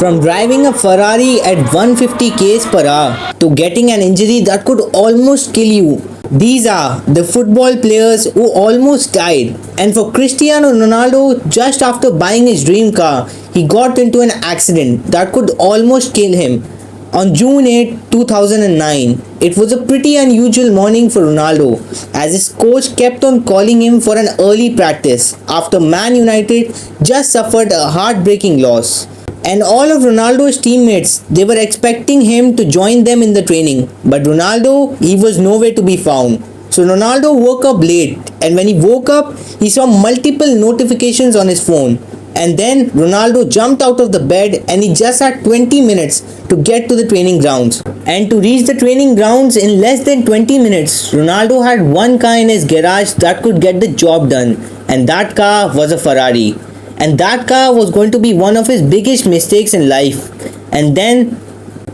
From driving a Ferrari at 150 km per hour to getting an injury that could almost kill you. These are the football players who almost died. And for Cristiano Ronaldo, just after buying his dream car, he got into an accident that could almost kill him. On June 8, 2009, it was a pretty unusual morning for Ronaldo as his coach kept on calling him for an early practice after Man United just suffered a heartbreaking loss. And all of Ronaldo's teammates, they were expecting him to join them in the training. But Ronaldo, he was nowhere to be found. So Ronaldo woke up late, and when he woke up, he saw multiple notifications on his phone. And then Ronaldo jumped out of the bed and he just had 20 minutes to get to the training grounds. And to reach the training grounds in less than 20 minutes, Ronaldo had one car in his garage that could get the job done. And that car was a Ferrari. And that car was going to be one of his biggest mistakes in life. And then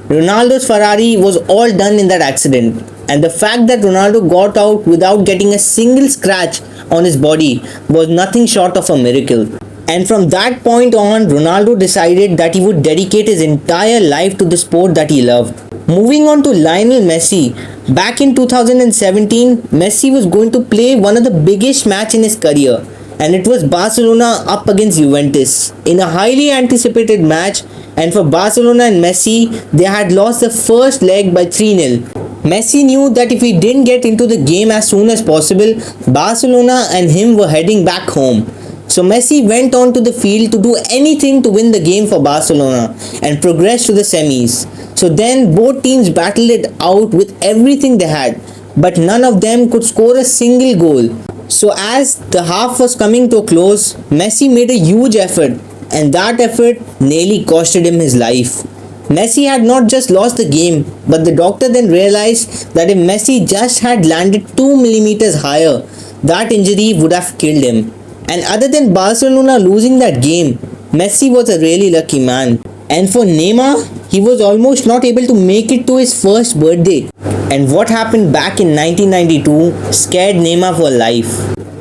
Ronaldo's Ferrari was all done in that accident. And the fact that Ronaldo got out without getting a single scratch on his body was nothing short of a miracle. And from that point on, Ronaldo decided that he would dedicate his entire life to the sport that he loved. Moving on to Lionel Messi, back in 2017, Messi was going to play one of the biggest matches in his career. And it was Barcelona up against Juventus in a highly anticipated match. And for Barcelona and Messi, they had lost the first leg by 3-0. Messi knew that if he didn't get into the game as soon as possible, Barcelona and him were heading back home. So Messi went on to the field to do anything to win the game for Barcelona and progress to the semis. So then both teams battled it out with everything they had, but none of them could score a single goal. So as the half was coming to a close, Messi made a huge effort, and that effort nearly costed him his life. Messi had not just lost the game, but the doctor then realized that if Messi just had landed 2 millimeters higher, that injury would have killed him. And other than Barcelona losing that game, Messi was a really lucky man. And for Neymar, he was almost not able to make it to his first birthday. And what happened back in 1992 scared Neymar for life.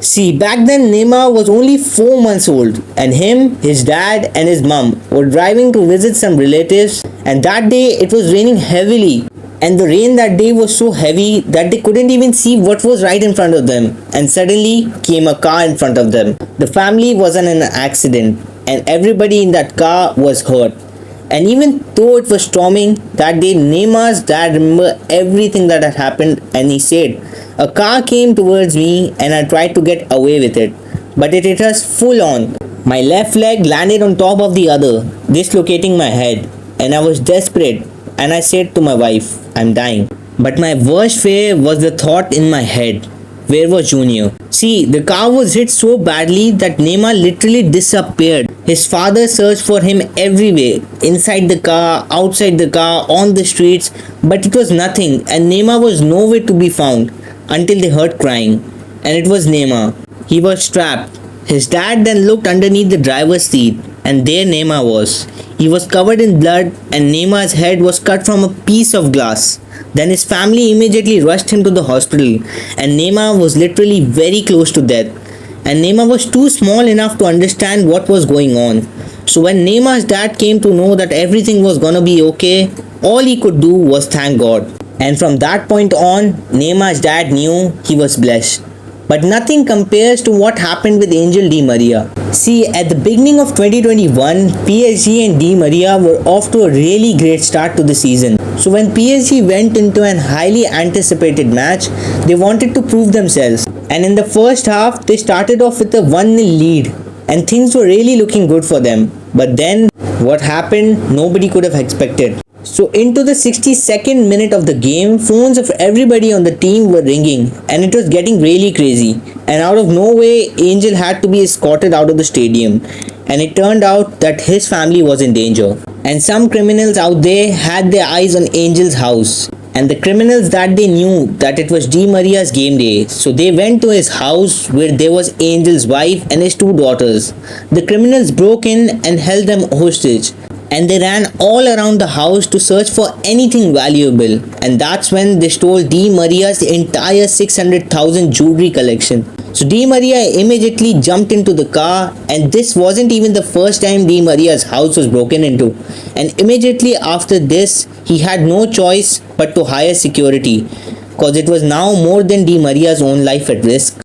See, back then Neymar was only 4 months old, and him, his dad and his mum were driving to visit some relatives, and that day it was raining heavily. And the rain that day was so heavy that they couldn't even see what was right in front of them. And suddenly came a car in front of them. The family was in an accident and everybody in that car was hurt. And even though it was storming that day, Neymar's dad remembered everything that had happened, and he said, "A car came towards me and I tried to get away with it, but it hit us full on. My left leg landed on top of the other, dislocating my head, and I was desperate. And I said to my wife, I'm dying. But my worst fear was the thought in my head, where was Junior? See, the car was hit so badly that Neymar literally disappeared. His father searched for him everywhere, inside the car, outside the car, on the streets, but it was nothing, and Neymar was nowhere to be found until they heard crying. And it was Neymar. He was trapped. His dad then looked underneath the driver's seat, and there Neymar was. He was covered in blood, and Neymar's head was cut from a piece of glass. Then his family immediately rushed him to the hospital, and Neymar was literally very close to death. And Neymar was too small enough to understand what was going on. So when Neymar's dad came to know that everything was gonna be okay, all he could do was thank God. And from that point on, Neymar's dad knew he was blessed. But nothing compares to what happened with Angel Di Maria. See, at the beginning of 2021, PSG and Di Maria were off to a really great start to the season. So when PSG went into an highly anticipated match, they wanted to prove themselves. And in the first half, they started off with a 1-0 lead. And things were really looking good for them. But then, what happened, nobody could have expected. So into the 62nd minute of the game, phones of everybody on the team were ringing, and it was getting really crazy. And out of nowhere, Angel had to be escorted out of the stadium. And it turned out that his family was in danger. And some criminals out there had their eyes on Angel's house. And the criminals that they knew that it was Di Maria's game day. So they went to his house where there was Angel's wife and his 2 daughters. The criminals broke in and held them hostage. And they ran all around the house to search for anything valuable, and that's when they stole Di Maria's entire 600,000 jewelry collection. So Di Maria immediately jumped into the car, and this wasn't even the first time Di Maria's house was broken into. And immediately after this, he had no choice but to hire security, because it was now more than Di Maria's own life at risk.